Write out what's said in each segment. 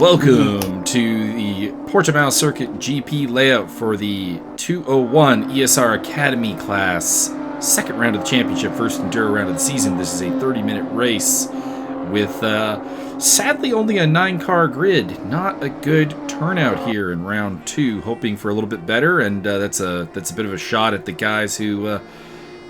Welcome to the Portimao Circuit GP layout for the 201 ESR Academy class. Second round of the championship, first enduro round of the season. This is a 30-minute race with, sadly, only a 9-car grid. Not a good turnout here in round 2. Hoping for a little bit better, and that's a bit of a shot at the guys who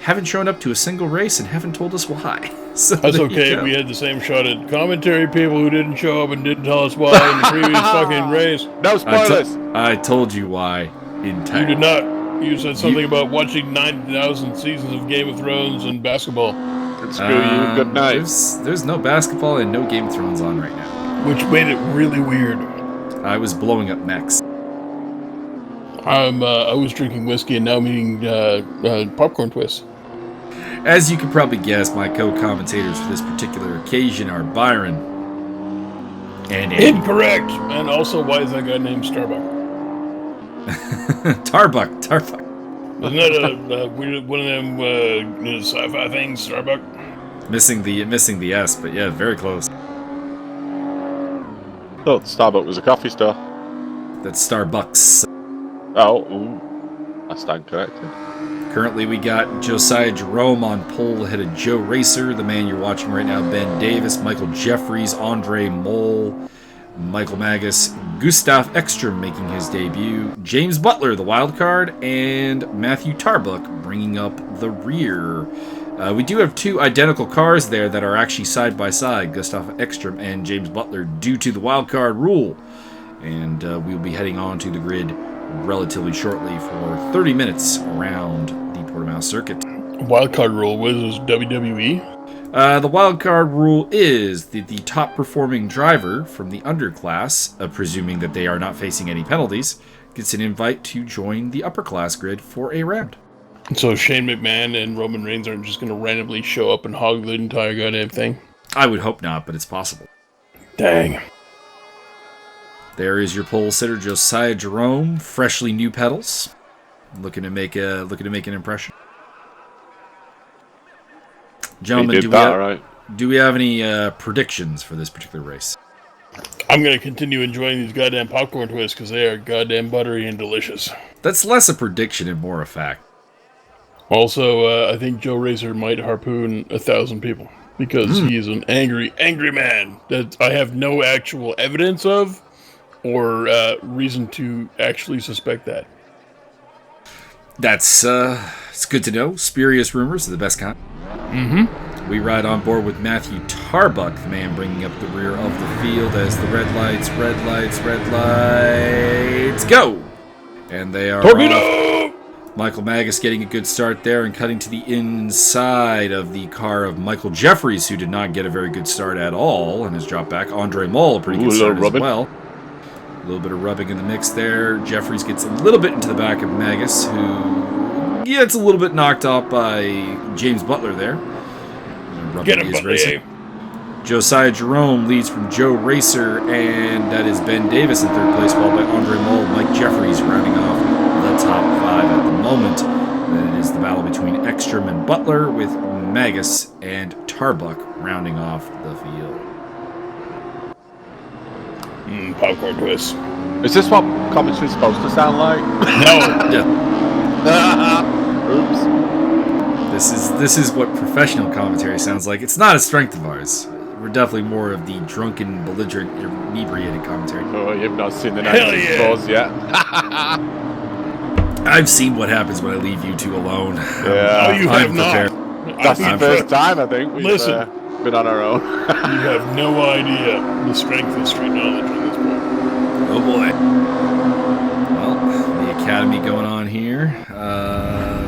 haven't shown up to a single race and haven't told us why. So that's okay. We had the same shot at commentary people who didn't show up and didn't tell us why in the previous fucking race. No spoilers. I told you why in time. You did not. You said something about watching 9,000 seasons of Game of Thrones and basketball. And screw you. Good night. There's no basketball and no Game of Thrones on right now. Which made it really weird. I was blowing up mechs. I was drinking whiskey and now I'm eating popcorn twists. As you can probably guess, my co-commentators for this particular occasion are Byron and Andy. Incorrect! And also, why is that guy named Starbuck? Tarbuck. Isn't that one of them sci-fi things, Starbuck? Missing the S, but yeah, very close. Thought Starbucks was a coffee store. That's Starbucks. Oh, ooh. I stand corrected. Currently, we got Josiah Jerome on pole ahead of Joe Racer, the man you're watching right now, Ben Davis, Michael Jeffries, Andre Mole, Michael Magas, Gustav Ekstrom making his debut, James Butler, the wild card, and Matthew Tarbuck bringing up the rear. We do have two identical cars there that are actually side by side, Gustav Ekstrom and James Butler, due to the wild card rule. And we'll be heading on to the grid relatively shortly for 30 minutes around the Portimao Circuit. Wildcard rule, what is this, WWE? The wildcard rule is the top performing driver from the underclass, presuming that they are not facing any penalties, gets an invite to join the upper class grid for a round. So Shane McMahon and Roman Reigns aren't just going to randomly show up and hog the entire goddamn thing? I would hope not, but it's possible. Dang. There is your pole sitter, Josiah Jerome, freshly new pedals, looking to make an impression. Gentlemen, do we have any predictions for this particular race? I'm going to continue enjoying these goddamn popcorn twists because they are goddamn buttery and delicious. That's less a prediction and more a fact. Also, I think Joe Racer might harpoon 1,000 people because he is an angry, angry man that I have no actual evidence of or reason to actually suspect that. That's it's good to know. Spurious rumors are the best kind. Mm-hmm. We ride on board with Matthew Tarbuck, the man bringing up the rear of the field as the red lights, go! And they are Torpedo! off. Michael Magas getting a good start there and cutting to the inside of the car of Michael Jeffries, who did not get a very good start at all and has dropped back. Andre Mole, a pretty good start as well. A little bit of rubbing in the mix there. Jeffries gets a little bit into the back of Magas, who gets a little bit knocked off by James Butler there. Get him, Butler. Josiah Jerome leads from Joe Racer, and that is Ben Davis in third place, followed by Andre Mole, Mike Jeffries rounding off the top 5 at the moment. Then it is the battle between Ekstrom and Butler, with Magas and Tarbuck rounding off the field. Popcorn twist. Is this what commentary is supposed to sound like? No. Oops. This is what professional commentary sounds like. It's not a strength of ours. We're definitely more of the drunken, belligerent, inebriated commentary. Oh, you've not seen the 90s yet. I've seen what happens when I leave you two alone. Yeah. No, you have not. That's the first time, I think, we've been on our own. You have no idea the strength of street knowledge on this point. Oh boy. Well, the academy going on here.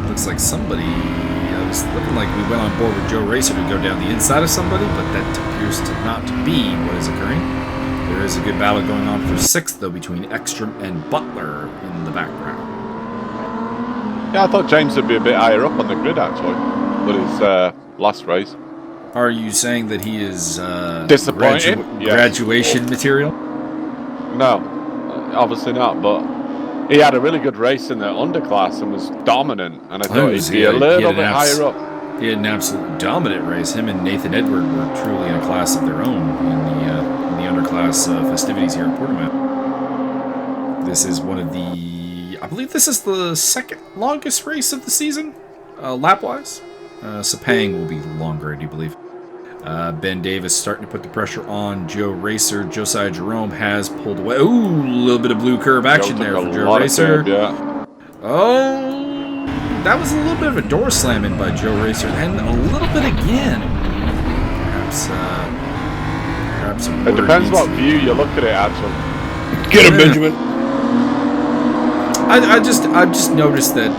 Looks like somebody... It was looking like we went on board with Joe Racer to go down the inside of somebody, but that appears to not be what is occurring. There is a good battle going on for 6th, though, between Ekstrom and Butler in the background. Yeah, I thought James would be a bit higher up on the grid, actually, but his last race. Are you saying that he is disappointed? Graduation material? No, obviously not, but he had a really good race in the underclass and was dominant, and I thought he'd be a little bit higher up. He had an absolute dominant race. Him and Nathan Edward were truly in a class of their own in the underclass festivities here at Portimao. This is one of the... I believe this is the second longest race of the season, lap-wise. Sepang will be longer, I do believe. Ben Davis starting to put the pressure on Joe Racer. Josiah Jerome has pulled away. Ooh, a little bit of blue curb action there for Joe Racer. Yeah. Oh, that was a little bit of a door slamming by Joe Racer, and a little bit again. Perhaps it depends what view you look at it, actually. Get him, Benjamin. I've just noticed that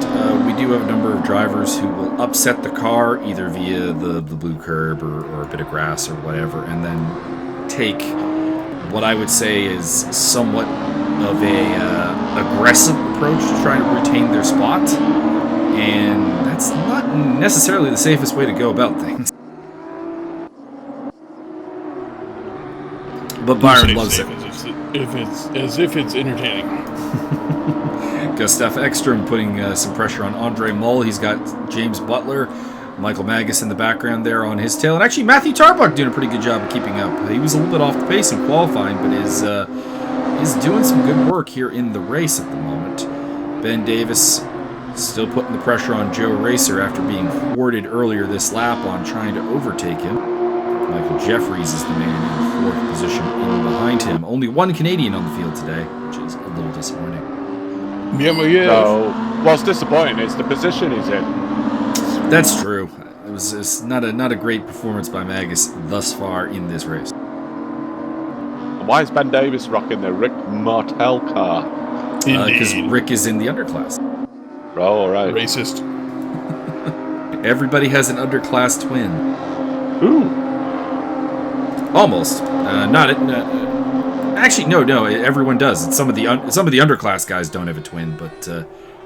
we do have a number of drivers who will upset the car either via the blue curb or a bit of grass or whatever, and then take what I would say is somewhat of a aggressive approach to trying to retain their spot, and that's not necessarily the safest way to go about things. But Byron loves it. As if it's entertaining. Gustav Ekstrom putting some pressure on Andre Moll. He's got James Butler, Michael Magas in the background there on his tail. And actually, Matthew Tarbuck doing a pretty good job of keeping up. He was a little bit off the pace in qualifying, but is doing some good work here in the race at the moment. Ben Davis still putting the pressure on Joe Racer after being thwarted earlier this lap on trying to overtake him. Michael Jeffries is the man in fourth position in behind him. Only one Canadian on the field today, which is a little disappointing. Yeah. So, what's disappointing is the position he's in. That's true. It's not a great performance by Magas thus far in this race. And why is Ben Davis rocking the Rick Martel car? Because Rick is in the underclass. Oh, all right. Racist. Everybody has an underclass twin. Ooh. Almost. Actually, no. Everyone does. Some of the underclass guys don't have a twin, but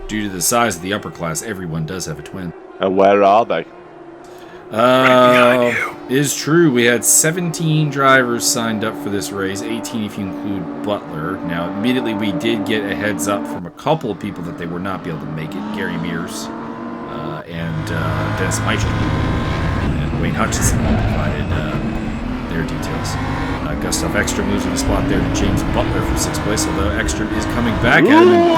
due to the size of the upper class, everyone does have a twin. And where are they? Is true. We had 17 drivers signed up for this race, 18 if you include Butler. Now, immediately we did get a heads up from a couple of people that they would not be able to make it. Gary Mears and Dennis Meister and Wayne Hutchinson provided their details. Gustav Ekstrom moves in the spot there to James Butler for 6th place, although Ekstrom is coming back at him. And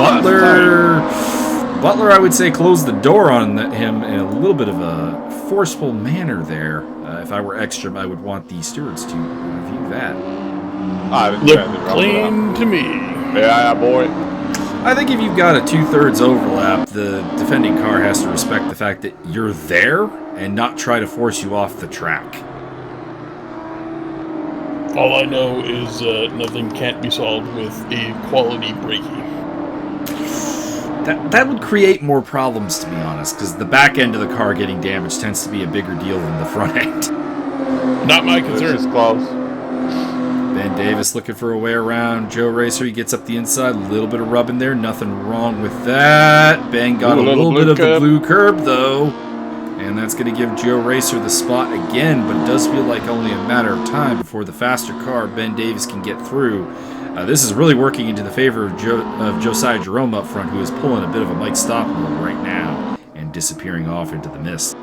Butler, I would say, closed the door on him in a little bit of a forceful manner there. If I were Ekstrom, I would want the stewards to review that. Look clean to me. Yeah, boy. I think if you've got a 2/3 overlap, the defending car has to respect the fact that you're there and not try to force you off the track. All I know is nothing can't be solved with a quality braking. That would create more problems, to be honest, because the back end of the car getting damaged tends to be a bigger deal than the front end. Not my concern. This is close. Ben Davis looking for a way around Joe Racer. He gets up the inside, a little bit of rub in there. Nothing wrong with that. Ben got a little bit of the blue curb, though. And that's going to give Joe Racer the spot again, but it does feel like only a matter of time before the faster car, Ben Davis, can get through. This is really working into the favor of Josiah Jerome up front, who is pulling a bit of a Mike Stop move right now and disappearing off into the mist.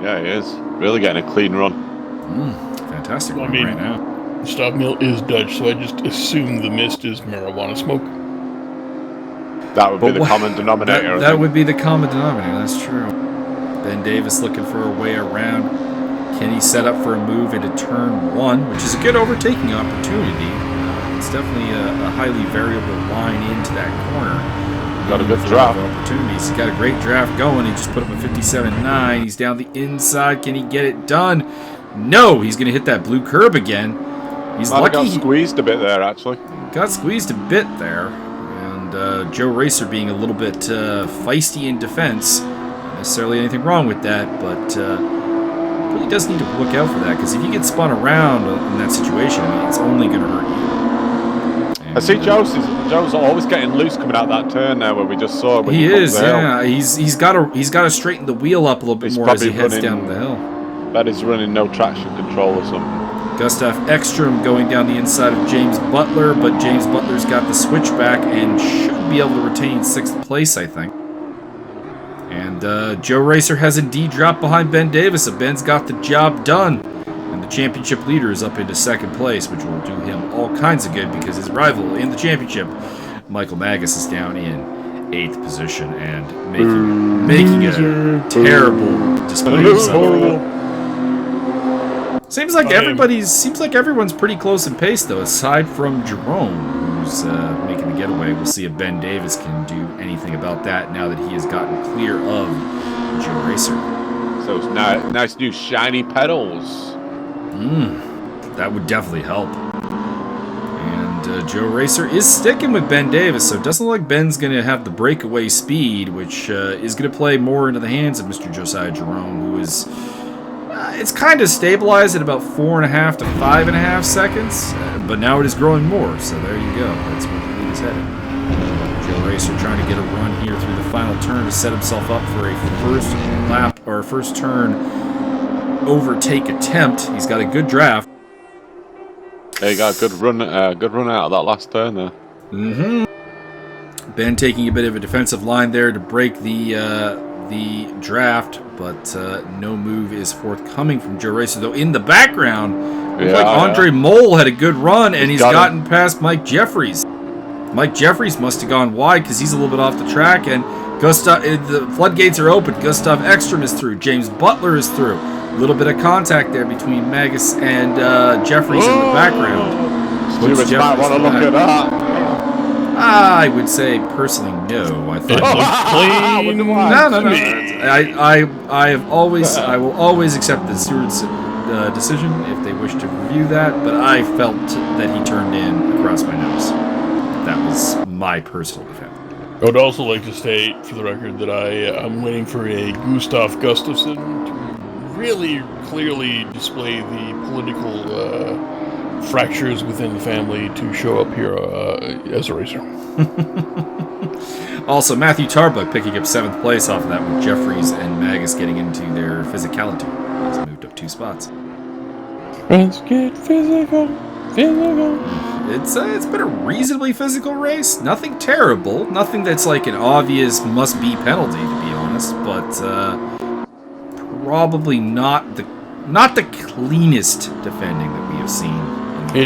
Yeah, he is. Really getting a clean run. Fantastic run right now. Stop mill is Dutch, so I just assume the mist is marijuana smoke. That would be the common denominator. That would be the common denominator, that's true. Ben Davis looking for a way around. Can he set up for a move into turn 1, which is a good overtaking opportunity. It's definitely a highly variable line into that corner. Got a good draft. Opportunities. He's got a great draft going. He just put up a 57.9. He's down the inside. Can he get it done? No, he's going to hit that blue curb again. He's lucky. Got squeezed a bit there, actually. Got squeezed a bit there. Joe Racer being a little bit feisty in defense. Not necessarily anything wrong with that, but really does need to look out for that, because if you get spun around in that situation, I mean, it's only going to hurt you. And, I see Joe's always getting loose coming out that turn there where we just saw. He is, yeah. He's got to straighten the wheel up a little bit more as he heads down the hill. Bet he's running no traction control or something. Gustav Ekstrom going down the inside of James Butler, but James Butler's got the switchback and should be able to retain 6th place, I think. And Joe Racer has indeed dropped behind Ben Davis, so Ben's got the job done. And the championship leader is up into second place, which will do him all kinds of good because his rival in the championship, Michael Magas, is down in 8th position and making a terrible display of himself. Seems like everyone's pretty close in pace though, aside from Jerome, who's making the getaway. We'll see if Ben Davis can do anything about that now that he has gotten clear of Joe Racer. So it's nice new shiny pedals. That would definitely help. And Joe Racer is sticking with Ben Davis, so it doesn't look like Ben's going to have the breakaway speed, which is going to play more into the hands of Mr. Josiah Jerome, who is... it's kind of stabilized at about 4.5 to 5.5 seconds, but now it is growing more, so there you go. That's where the lead is headed. Joe Racer trying to get a run here through the final turn to set himself up for a first lap or first turn overtake attempt. He's got a good draft. He got a good run out of that last turn there. Ben taking a bit of a defensive line there to break the draft, but no move is forthcoming from Joe Racer. Though in the background, looks like Andre Mole had a good run, and he's gotten past Mike Jeffries. Mike Jeffries must have gone wide because he's a little bit off the track, and the floodgates are open. Gustav Ekstrom is through. James Butler is through. A little bit of contact there between Magas and Jeffries in the background. Stewards might want to look at that. I would say personally no. I thought clean. No. I will always accept the steward's decision if they wish to review that, but I felt that he turned in across my nose. That was my personal defense. I would also like to state for the record that I'm waiting for a Gustav Gustafsson to really clearly display the political fractures within the family to show up here as a racer. Also, Matthew Tarbuck picking up 7th place off of that, with Jeffries and Magas getting into their physicality. He's moved up 2 spots. Let's get physical. It's been a reasonably physical race. Nothing terrible. Nothing that's like an obvious must-be penalty, to be honest. But probably not the cleanest defending that we have seen. You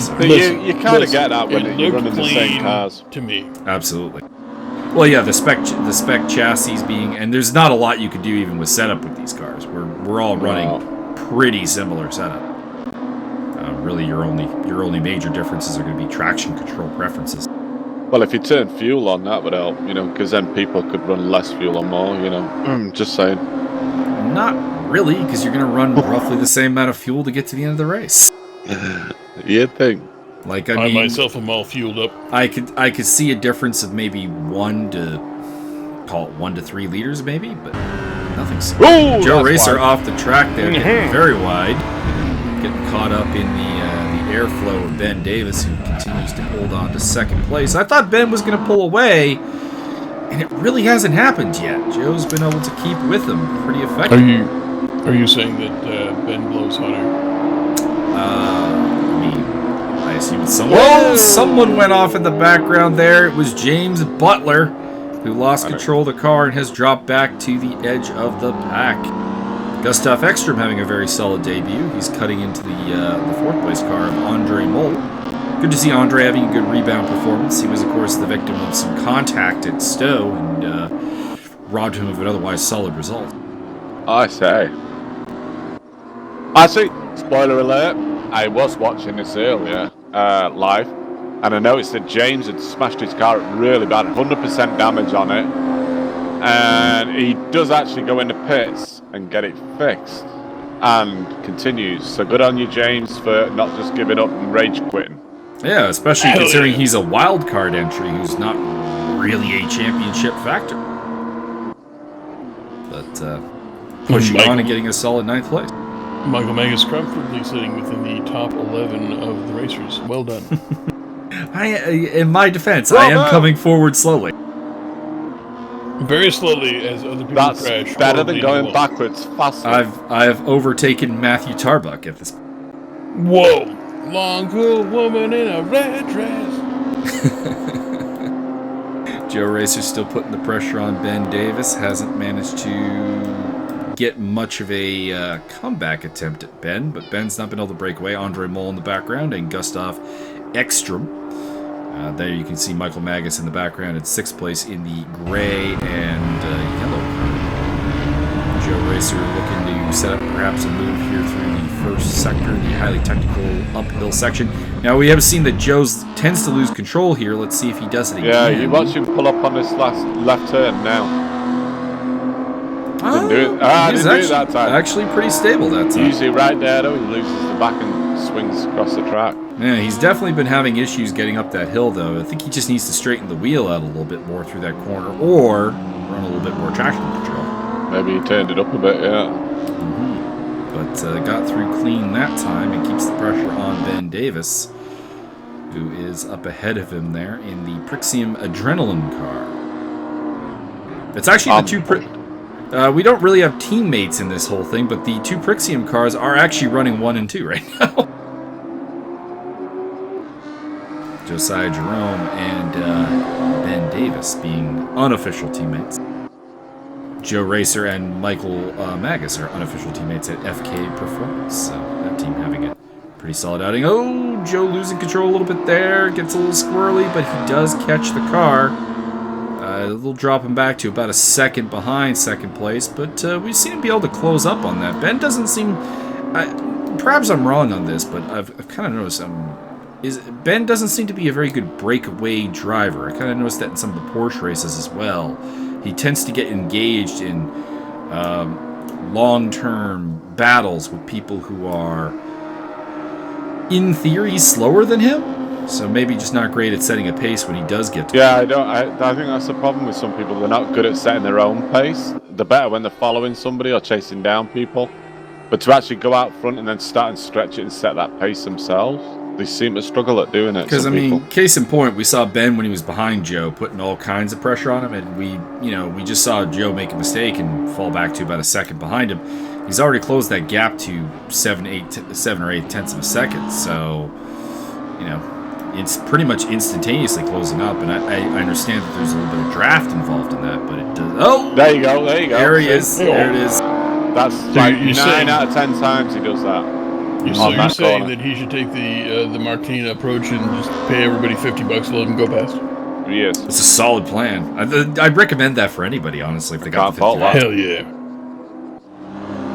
kind of get that when you're running the same cars. To me, absolutely. Well, yeah, the spec chassis being, and there's not a lot you could do even with setup with these cars. We're all running pretty similar setup. Really, your only major differences are going to be traction control preferences. Well, if you turn fuel on, that would help, because then people could run less fuel or more, just saying. Not really, because you're going to run roughly the same amount of fuel to get to the end of the race. You'd think. Like I myself am all fueled up. I could see a difference of maybe 1 to 3 liters, maybe, but nothing. Joe Racer off the track there, getting very wide, getting caught up in the airflow of Ben Davis, who continues to hold on to 2nd place. I thought Ben was going to pull away, and it really hasn't happened yet. Joe's been able to keep with him pretty effectively. Are you saying that Ben blows hotter? I assume someone went off in the background there. It was James Butler, who lost control of the car and has dropped back to the edge of the pack. Gustav Ekstrom having a very solid debut. He's cutting into the 4th place car of Andre Mole. Good to see Andre having a good rebound performance. He was, of course, the victim of some contact at Stowe and robbed him of an otherwise solid result. I see. Spoiler alert, I was watching this earlier, live, and I noticed that James had smashed his car really bad, 100% damage on it, and he does actually go into pits and get it fixed, and continues. So good on you, James, for not just giving up and rage quitting. Yeah, especially considering he's a wild card entry who's not really a championship factor. But pushing on and getting a solid 9th place. Michael Magas comfortably sitting within the top 11 of the racers. Well done. In my defense, I am coming forward slowly. Very slowly as other people crash. That's better than going backwards faster. I have overtaken Matthew Tarbuck at this point. Whoa! Long, cool woman in a red dress. Joe Racer's still putting the pressure on Ben Davis. Hasn't managed to get much of a comeback attempt at Ben, but Ben's not been able to break away. Andre Mole in the background and Gustav Ekstrom. There you can see Michael Magas in the background in 6th place in the gray and yellow car. Joe Racer looking to set up perhaps a move here through the first sector, the highly technical uphill section. Now we have seen that Joe tends to lose control here. Let's see if he does it again. Yeah, you watch him pull up on this left turn now. Didn't do it. Didn't do it that time. Actually pretty stable that time. Usually right there though, he loses the back and swings across the track. Yeah, he's definitely been having issues getting up that hill, though. I think he just needs to straighten the wheel out a little bit more through that corner, or run a little bit more traction control. Maybe he turned it up a bit, yeah. But got through clean that time and keeps the pressure on Ben Davis, who is up ahead of him there in the Prixium Adrenaline car. It's actually the two... we don't really have teammates in this whole thing, but the 2 Prixium cars are actually running 1 and 2 right now. Josiah Jerome and Ben Davis being unofficial teammates. Joe Racer and Michael Magas are unofficial teammates at FK Performance. So that team having a pretty solid outing. Oh, Joe losing control a little bit there. Gets a little squirrely, but he does catch the car. It'll drop him back to about a second behind second place, but we seem to be able to close up on that. Ben doesn't seem... perhaps I'm wrong on this, but I've kind of noticed Ben doesn't seem to be a very good breakaway driver. I kind of noticed that in some of the Porsche races as well. He tends to get engaged in long-term battles with people who are, in theory, slower than him. So maybe just not great at setting a pace when he does get to I think that's the problem with some people. They're not good at setting their own pace. They're better when they're following somebody or chasing down people. But to actually go out front and then start and stretch it and set that pace themselves, they seem to struggle at doing it. Because, I mean, case in point, we saw Ben when he was behind Joe putting all kinds of pressure on him, and we just saw Joe make a mistake and fall back to about a second behind him. He's already closed that gap to 7 or 8 tenths of a second, so, it's pretty much instantaneously closing up, and I understand that there's a little bit of draft involved in that, but it does... Oh! There you go. There he is. There it is. That's like 9 out of 10 times he does that. So you're saying that he should take the Martina approach and just pay everybody $50 to let him go past? Yes. It's a solid plan. I'd recommend that for anybody, honestly, if they got the $50. Hell yeah.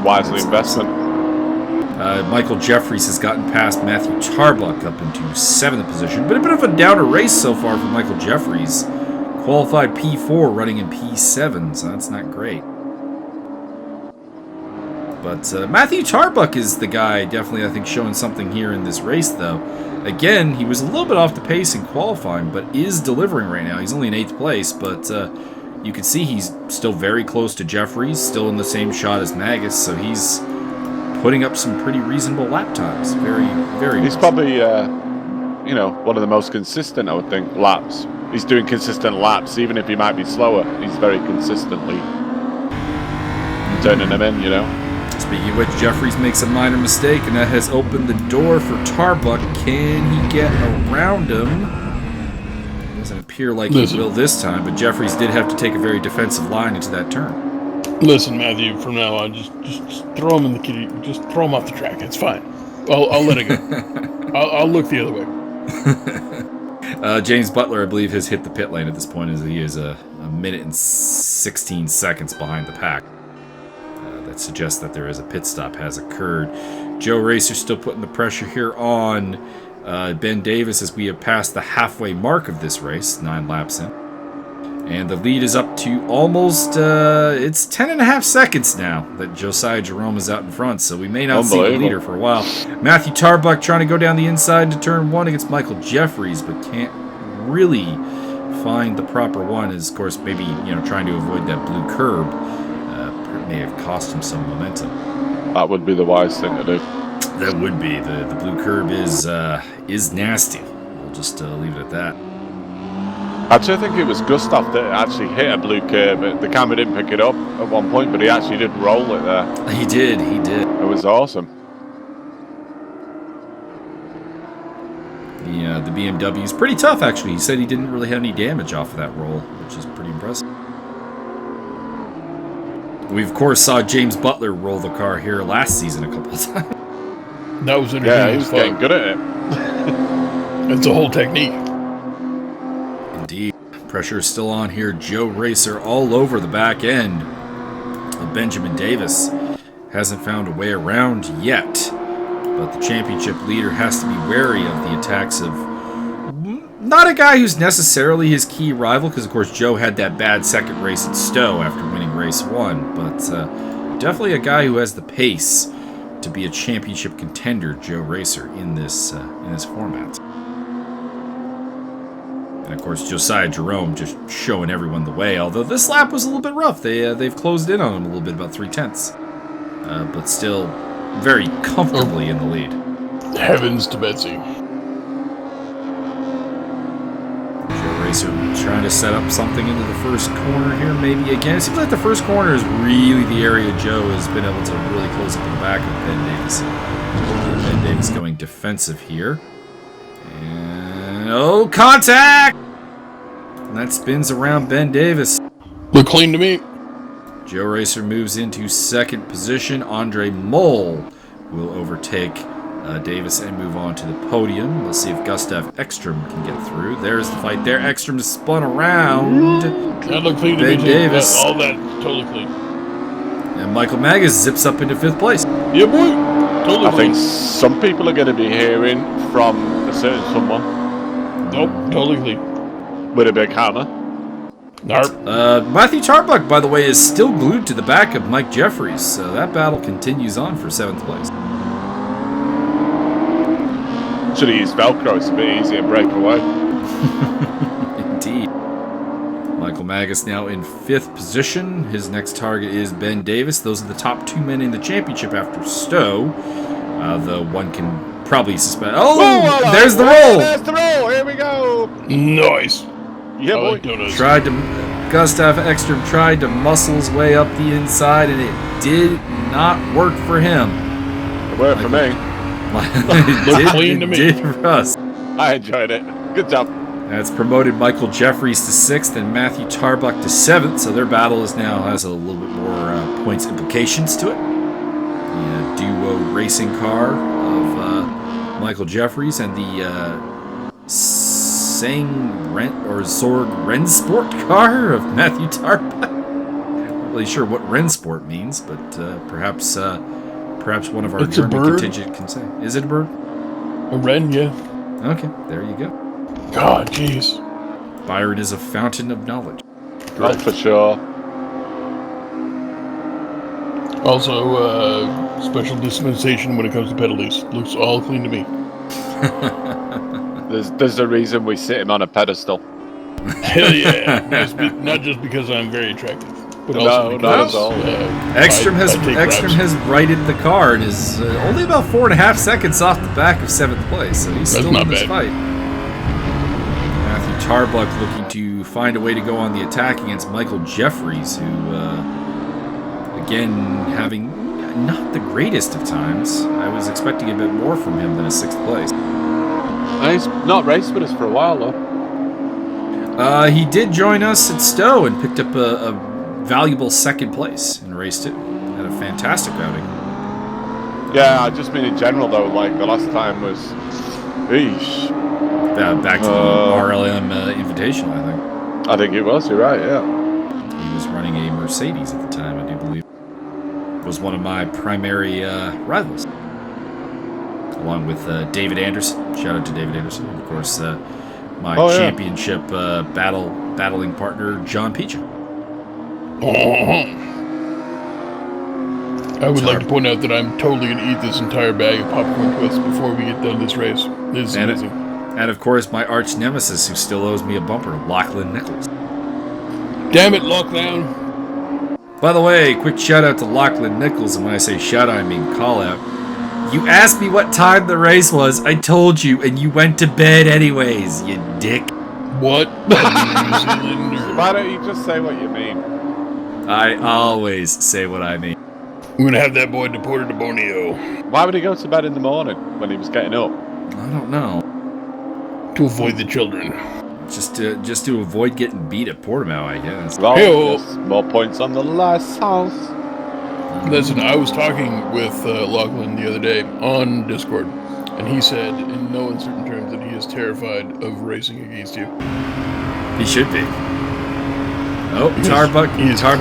Wisely investment. Michael Jeffries has gotten past Matthew Tarbuck up into 7th position, but a bit of a downer race so far for Michael Jeffries. Qualified P4 running in P7, so that's not great. But Matthew Tarbuck is the guy, definitely, I think, showing something here in this race, though. Again, he was a little bit off the pace in qualifying, but is delivering right now. He's only in 8th place, but you can see he's still very close to Jeffries, still in the same shot as Magas, so he's putting up some pretty reasonable lap times. Very, very He's probably, one of the most consistent, I would think, laps. He's doing consistent laps, even if he might be slower. He's very consistently turning them in, Speaking of which, Jeffries makes a minor mistake, and that has opened the door for Tarbuck. Can he get around him? Doesn't appear like he will this time, but Jeffries did have to take a very defensive line into that turn. Listen, Matthew, from now on, just throw him in the kitty. Just throw him off the track. It's fine. I'll let it go. I'll look the other way. James Butler, I believe, has hit the pit lane at this point, as he is a minute and 16 seconds behind the pack. That suggests that there is a pit stop has occurred. Joe Racer still putting the pressure here on Ben Davis as we have passed the halfway mark of this race, 9 laps in. And the lead is up to almost, it's 10.5 seconds now that Josiah Jerome is out in front, so we may not see the leader for a while. Matthew Tarbuck trying to go down the inside to turn 1 against Michael Jeffries, but can't really find the proper one, as, of course, maybe, trying to avoid that blue curb. May have cost him some momentum. That would be the wise thing to do. That would be. The blue curb is nasty. We'll just leave it at that. Actually, I think it was Gustav that actually hit a blue curb. The camera didn't pick it up at one point, but he actually did roll it there. He did. It was awesome. The BMW is pretty tough, actually. He said he didn't really have any damage off of that roll, which is pretty impressive. We, of course, saw James Butler roll the car here last season a couple of times. That was entertaining. Yeah, he was getting good at it. It's a whole technique. Indeed. Pressure is still on here. Joe Racer all over the back end of Benjamin Davis. Hasn't found a way around yet. But the championship leader has to be wary of the attacks of not a guy who's necessarily his key rival, because, of course, Joe had that bad second race at Stowe after winning race 1. But definitely a guy who has the pace to be a championship contender, Joe Racer, in this format. And, of course, Josiah Jerome just showing everyone the way, although this lap was a little bit rough. They've closed in on him a little bit, about 0.3. But still very comfortably in the lead. Heavens to Betsy. Joe Racer trying to set up something into the first corner here, maybe again. It seems like the first corner is really the area Joe has been able to really close up in the back of Ben Davis. Ben Davis going defensive here. And contact! And that spins around Ben Davis. Look clean to me. Joe Racer moves into second position. Andre Mole will overtake Davis and move on to the podium. Let's see if Gustav Ekstrom can get through. There's the fight there. Ekstrom spun around. That looked clean to Ben me, Davis. All that, totally clean. And Michael Magas zips up into 5th place. Yeah, boy. Totally I clean. think some people are going to be hearing from a certain someone Nope, totally clean. with a big hammer. Narp. Matthew Tarbuck, by the way, is still glued to the back of Mike Jeffries, so that battle continues on for 7th place. Should have used Velcro, it's a bit easier to break away. Indeed. Michael Magas now in 5th position. His next target is Ben Davis. Those are the top 2 men in the championship after Stowe. Though one can probably suspect... Oh, Whoa, there's the roll! There's the roll, here we go! Nice. Yeah, I boy. like donuts. Gustav Ekstrom tried to muscle his way up the inside, and it did not work for him. It worked for me. It clean to me. did for us. I enjoyed it. Good job. That's promoted Michael Jeffries to 6th and Matthew Tarbuck to 7th, so their battle has a little bit more points implications to it. The duo racing car of Michael Jeffries and the Zorg Rennsport car of Matthew Tarbuck. Not really sure what Rennsport means, but perhaps one of our It's a German bird. contingent can say. Is it a bird? A wren, yeah. Okay, there you go. God, jeez. Byron is a fountain of knowledge. Oh, for sure. Also, special dispensation when it comes to penalties. Looks all clean to me. There's a reason we sit him on a pedestal. Hell yeah. Not just because I'm very attractive, but also No, because... not at all. Ekstrom I take Ekstrom bribes. has righted the car and is only about 4.5 seconds off the back of 7th place, so he's That's still not in this bad. fight. Matthew Tarbuck looking to find a way to go on the attack against Michael Jeffries, who, again, having not the greatest of times. I was expecting a bit more from him than a 6th place. He's not raced with us for a while, though. He did join us at Stowe and picked up a valuable 2nd place in race 2. Had a fantastic outing. Yeah, I just mean in general, though. Like, the last time was... Eesh. Back to the RLM Invitational, I think. I think it was, you're right, yeah. He was running a Mercedes at the time, I do believe. Was one of my primary rivals. Along with David Anderson. Shout out to David Anderson. And, of course, my championship battling partner, John Peacham. I would like to point out that I'm totally going to eat this entire bag of popcorn twists before we get done this race. This is amazing. And, of course, my arch nemesis, who still owes me a bumper, Lachlan Nichols. Damn it, lockdown. By the way, quick shout out to Lachlan Nichols, and when I say shout out, I mean call out. You asked me what time the race was, I told you, and you went to bed anyways, you dick. What? Why don't you just say what you mean? I always say what I mean. I'm going to have that boy deported to Borneo. Why would he go to bed in the morning when he was getting up? I don't know. To avoid the children. Just to avoid getting beat at Portimao, I guess. Well, Hey-o. there's more points on the last house. Listen, I was talking with Lachlan the other day on Discord, and he said in no uncertain terms that he is terrified of racing against you. He should be. Oh, He is Tarbuck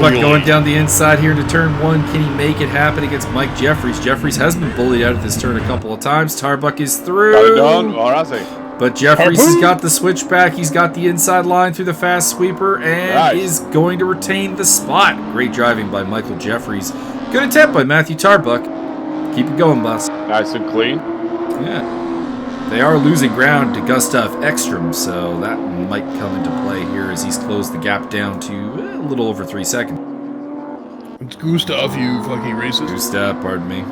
clearly- going down the inside here into turn 1. Can he make it happen against Mike Jeffries? Jeffries has been bullied out of this turn a couple of times. Tarbuck is through. Got it done, or has he? But Jeffries Harpoon. has got the switchback. He's got the inside line through the fast sweeper and Nice. is going to retain the spot. Great driving by Michael Jeffries. Good attempt by Matthew Tarbuck. Keep it going, boss. Nice and clean. Yeah. They are losing ground to Gustav Ekstrom, so that might come into play here as he's closed the gap down to a little over 3 seconds. It's Gustav, you fucking racist. Gustav, pardon me.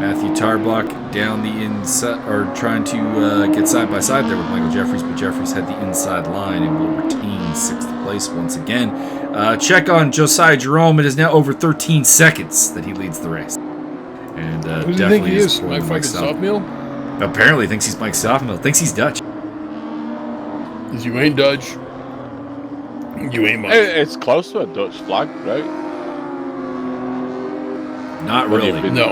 Matthew Tarbuck down the inside, or trying to get side by side there with Michael Jeffries, but Jeffries had the inside line and will retain 6th place once again. Check on Josiah Jerome. It is now over 13 seconds that he leads the race. And Who do you definitely think he is? scoring My Mike fucking Stoffel. soft meal? Apparently thinks he's Mike Stoffel. Thinks he's Dutch. Because you ain't Dutch. You ain't Mike. It's close to a Dutch flag, right? Not What have really. you been- No.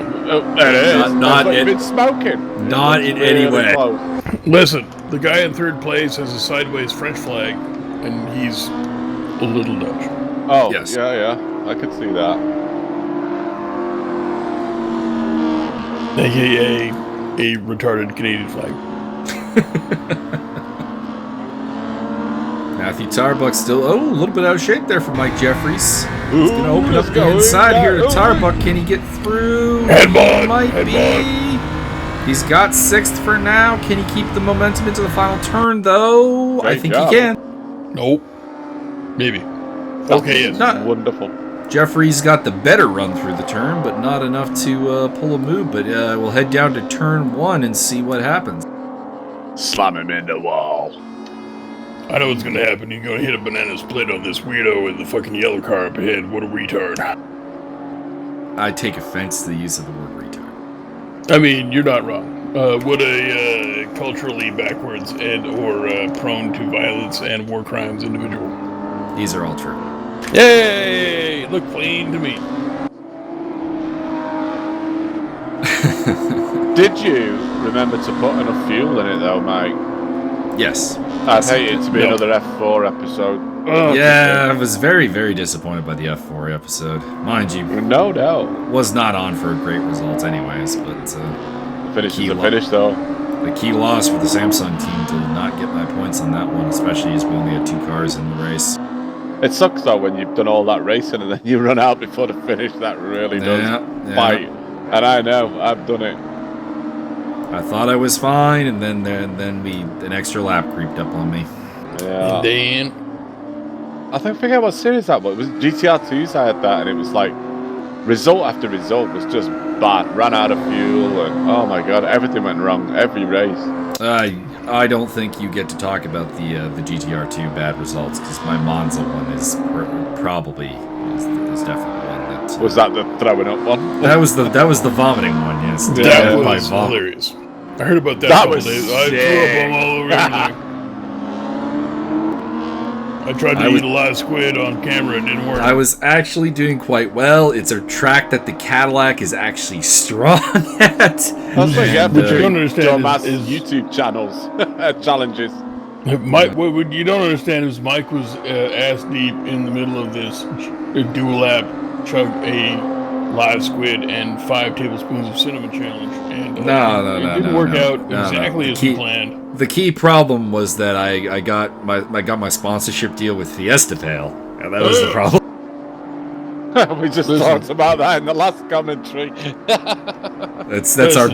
It is. Not That's what in- you've been smoking. not It's in any really way. close. Listen, the guy in 3rd place has a sideways French flag, and he's a little Dutch. Oh, Yes. yeah. I could see that. AKA a retarded Canadian flag. Matthew Tarbuck still, a little bit out of shape there for Mike Jeffries. He's going to Ooh, open up let's the go. inside here to Ooh. Tarbuck. Can he get through? Headbutt, Might headbutt. be. He's got 6th for now. Can he keep the momentum into the final turn, though? I Great think job. he can. Nope. Maybe. That's Okay, yes. Not- wonderful. Jeffries got the better run through the turn, but not enough to pull a move. But we'll head down to turn 1 and see what happens. Slam him in the wall. I know what's gonna happen. You're gonna hit a banana split on this weirdo in the fucking yellow car up ahead. What a retard. I take offense to the use of the word retard. I mean, you're not wrong. What a culturally backwards and or prone to violence and war crimes individual. These are all true. Yay! Look clean to me. Did you remember to put enough fuel in it, though, Mike? Yes. I'd hate it to be No. another F4 episode. Yeah, I was very, very disappointed by the F4 episode. Mind you, No doubt. was not on for great results anyways, but Finish Key is a lo- finish, though. the key loss for the Samsung team to not get my points on that one, especially as we only had 2 cars in the race. It sucks, though, when you've done all that racing and then you run out before the finish. That really does Yeah. bite. And I know, I've done it. I thought I was fine, and then an extra lap creeped up on me. Yeah. Dan. I forget what series that was. It was GTR2s I had that, and it was like result after result was just bad. Ran out of fuel, and oh my god, everything went wrong every race. I don't think you get to talk about the GTR2 bad results because my Monza one is probably is definitely one that Was that the throwing up one? that was the vomiting one. Yes, Yeah, That by was vom- hilarious. I heard about that, That a couple was days. I threw sick. up all over everything. I tried to eat a live squid on camera. It didn't work. I was actually doing quite well. It's a track that the Cadillac is actually strong at. That's what you get What for you don't understand dumbass is- YouTube channels challenges. Mike, what you don't understand is Mike was ass deep in the middle of this dual lap, chug a live squid and 5 tablespoons of cinnamon challenge, and it didn't work out exactly as we planned. The key problem was that I got my sponsorship deal with Fiesta Pale, and that was the problem. We just Listen. talked about that in the last commentary. That's Listen.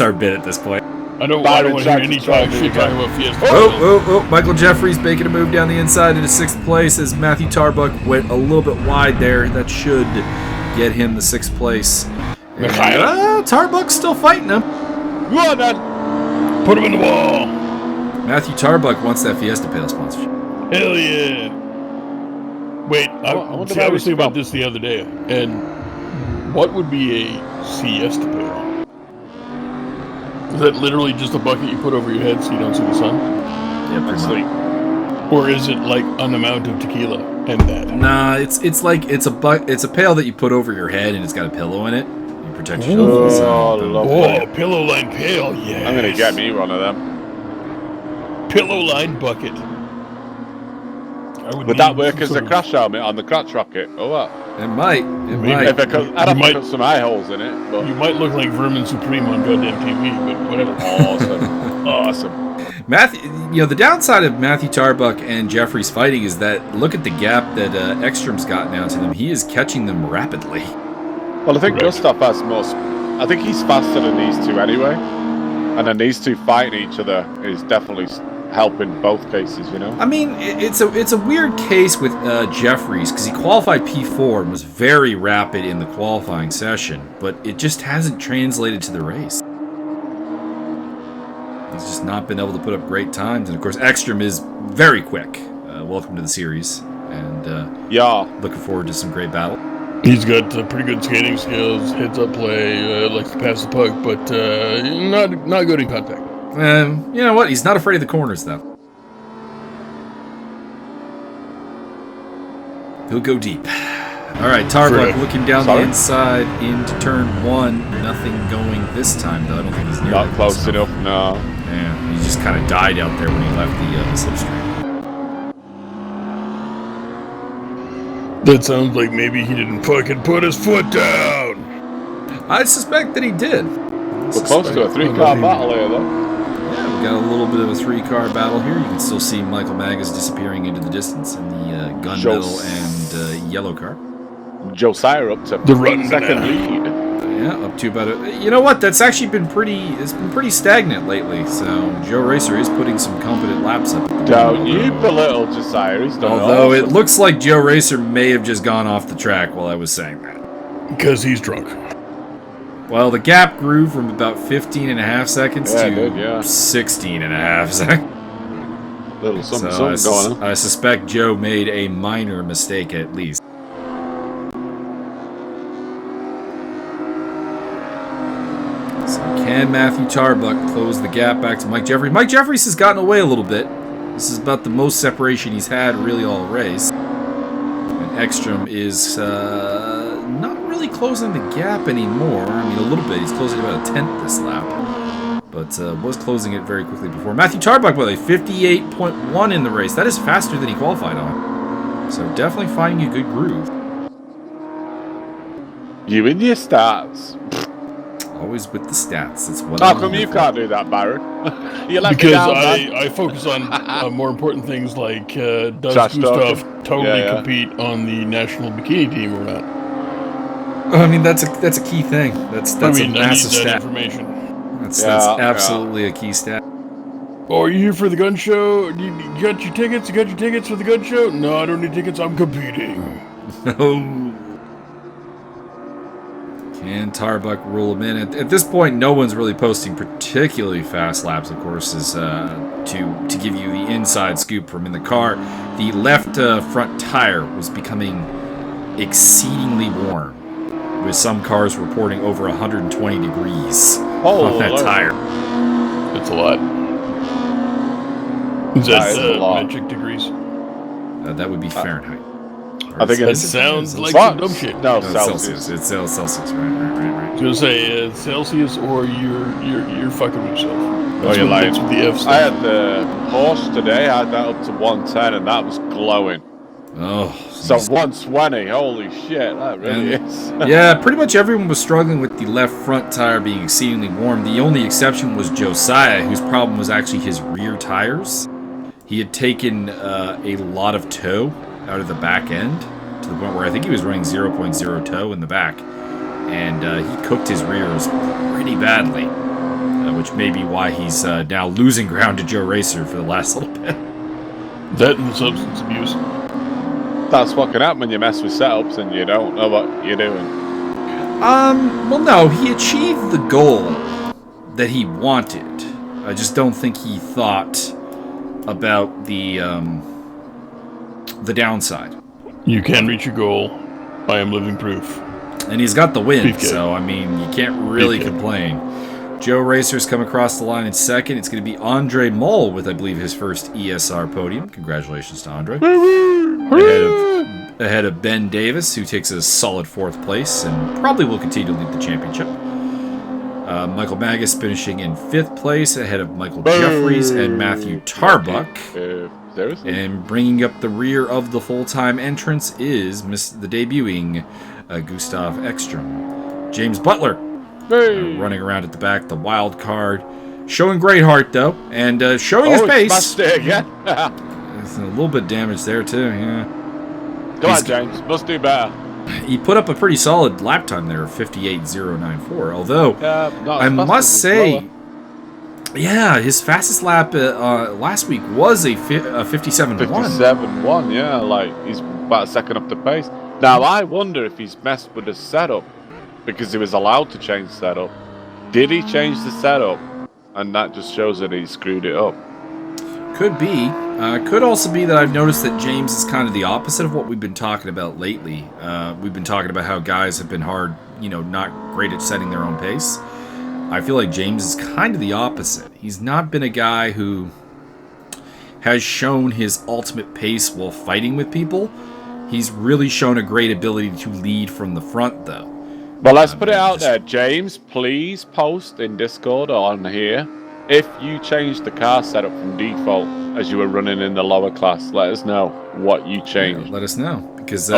our bit at this point. I don't Byron want to hear tried to any try talk me shit again. talking about Fiesta. Oh, Michael Jeffries making a move down the inside into 6th place as Matthew Tarbuck went a little bit wide there. That should get him the 6th place. And, Tarbuck's still fighting him. Go on, then. Put him in the wall. Matthew Tarbuck wants that Fiesta Pale sponsorship. Hell yeah. Wait, I wonder I where was we thinking about stopped. this the other day, and what would be a siesta pail? Is that literally just a bucket you put over your head so you don't see the sun? Yeah, pretty much. Sleep. Or is it like an amount of tequila? and that. Nah, it's a pail that you put over your head and it's got a pillow in it. You protect yourself from the sun. Oh, pillow line pail, yeah. I'm gonna get me one of them. Pillow line bucket. Would that work as a crash helmet on the crotch rocket, or what? It might. I'd have to put some eye holes in it. But... You might look like Vermin Supreme on goddamn TV, but whatever. Awesome. Matthew, the downside of Matthew Tarbuck and Jeffries fighting is that look at the gap that Ekstrom's got now to them. He is catching them rapidly. Well, I think Gustav has most. I think he's faster than these two anyway, and then these two fighting each other is definitely helping both cases. I mean, it's a weird case with Jeffries because he qualified P4 and was very rapid in the qualifying session, but it just hasn't translated to the race. He's just not been able to put up great times, and of course, Ekstrom is very quick. Welcome to the series, and looking forward to some great battle. He's got pretty good skating skills, heads-up play, likes to pass the puck, but not good in contact. You know what? He's not afraid of the corners, though. He'll go deep. All right, Tarbuck looking down the inside into turn 1. Nothing going this time, though. I don't think he's near not close enough, no. Yeah, he just kind of died out there when he left the slipstream. That sounds like maybe he didn't fucking put his foot down. I suspect that he did. We're close to a 3-car battle here, though. Yeah, we got a little bit of a 3-car battle here. You can still see Michael Magas disappearing into the distance in the gunmetal and yellow car. Josiah up to the second lead. Yeah, up to about you know what? That's actually been pretty stagnant lately. So Joe Racer is putting some competent laps up. Don't you belittle Josiah? He's done Although it looks like Joe Racer may have just gone off the track while I was saying that. Because he's drunk. Well, the gap grew from about 15 and a half seconds to 16 and a half seconds. Little something going on. I suspect Joe made a minor mistake at least. Can Matthew Tarbuck close the gap back to Mike Jeffries? Mike Jeffries has gotten away a little bit. This is about the most separation he's had really all race. And Ekstrom is not really closing the gap anymore. I mean, a little bit. He's closing about a 10th this lap. But was closing it very quickly before. Matthew Tarbuck, by the way, 58.1 in the race. That is faster than he qualified on. So definitely finding a good groove. You and your stats. Always with the stats. That's what. How come you can't do that, Byron? You let because me down, I focus on more important things like does Gustav totally compete on the national bikini team or not? I mean, that's a key thing. That's a massive stat. Information. That's absolutely a key stat. Oh, are you here for the gun show? You got your tickets? You got your tickets for the gun show? No, I don't need tickets. I'm competing. No. Can Tarbuck rule him in? At this point, no one's really posting particularly fast laps, of course, is to give you the inside scoop from in the car. The left front tire was becoming exceedingly warm, with some cars reporting over 120 degrees on that tire. That's a lot. Is that metric degrees? That would be Fahrenheit. I think it sounds like some dumb shit. No, Celsius. It's Celsius, right. I was gonna say Celsius, or you're fucking with yourself. Oh, you're lying. With the F stuff. I had the Porsche today. I had that up to 110, and that was glowing. Oh, so 120. Holy shit, that really is. Yeah, pretty much everyone was struggling with the left front tire being exceedingly warm. The only exception was Josiah, whose problem was actually his rear tires. He had taken a lot of tow out of the back end to the point where I think he was running 0.0 toe in the back, and he cooked his rears pretty badly, which may be why he's now losing ground to Joe Racer for the last little bit. That and the substance abuse. That's what can happen when you mess with setups and you don't know what you're doing. Well, no, he achieved the goal that he wanted. I just don't think he thought about the downside. You can reach your goal. I am living proof. And he's got the win, so, I mean, you can't really complain. Joe Racer's come across the line in second. It's going to be Andre Moll with, I believe, his first ESR podium. Congratulations to Andre. ahead of Ben Davis, who takes a solid 4th place and probably will continue to lead the championship. Michael Magas finishing in 5th place ahead of Michael Jeffries and Matthew Tarbuck. And bringing up the rear of the full-time entrance is the debuting Gustav Ekstrom. James Butler running around at the back, the wild card. Showing great heart, though, and showing his pace. It's a little bit damaged there, too, yeah. Come on, James. Must do better. He put up a pretty solid lap time there of 58.094, although I must say, yeah, his fastest lap last week was a 57.1. 57.1, yeah, like he's about a second up the pace. Now, I wonder if he's messed with the setup, because he was allowed to change setup. Did he change the setup? And that just shows that he screwed it up. Could be. Could also be that I've noticed that James is kind of the opposite of what we've been talking about lately. We've been talking about how guys have been not great at setting their own pace. I feel like James is kind of the opposite. He's not been a guy who has shown his ultimate pace while fighting with people. He's really shown a great ability to lead from the front, though. Well, let's put it out there. James, please post in Discord or on here. If you changed the car setup from default as you were running in the lower class, let us know what you changed. Yeah, let us know, because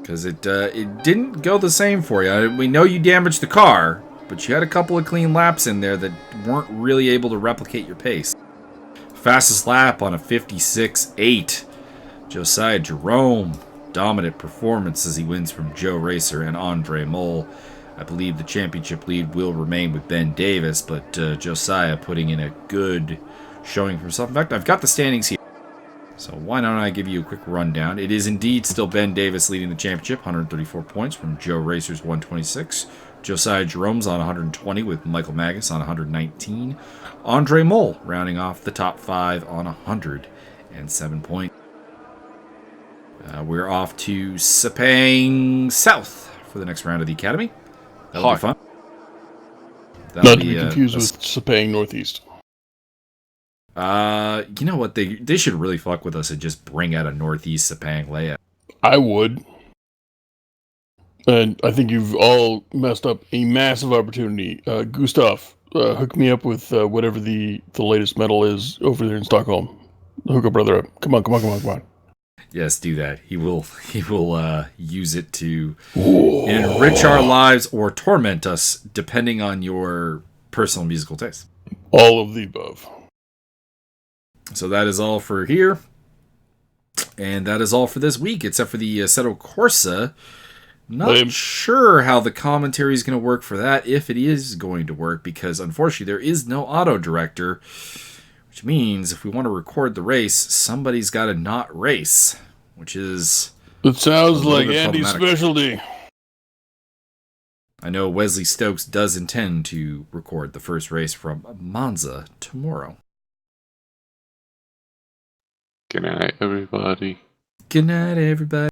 because it didn't go the same for you. We know you damaged the car, but you had a couple of clean laps in there that weren't really able to replicate your pace. Fastest lap on a 56.8. Josiah Jerome, dominant performance as he wins from Joe Racer and Andre Mole. I believe the championship lead will remain with Ben Davis, but Josiah putting in a good showing for himself. In fact, I've got the standings here, so why don't I give you a quick rundown. It is indeed still Ben Davis leading the championship, 134 points from Joe Racer's 126. Josiah Jerome's on 120 with Michael Magas on 119. Andre Mole rounding off the top 5 on 107 points. We're off to Sepang South for the next round of the Academy. That'll be fun. Not to be confused with Sepang Northeast. You know what? They should really fuck with us and just bring out a Northeast Sepang layout. I would. And I think you've all messed up a massive opportunity. Gustav, hook me up with whatever the latest medal is over there in Stockholm. Hook a brother up. Come on. Yes, do that. He will use it to enrich our lives or torment us, depending on your personal musical taste. All of the above. So that is all for here. And that is all for this week, except for the Assetto Corsa. Not sure how the commentary is going to work for that, if it is going to work, because unfortunately there is no auto director. Which means if we want to record the race, somebody's got to not race, which is... It sounds like Andy's specialty. I know Wesley Stokes does intend to record the first race from Monza tomorrow. Good night, everybody. Good night, everybody.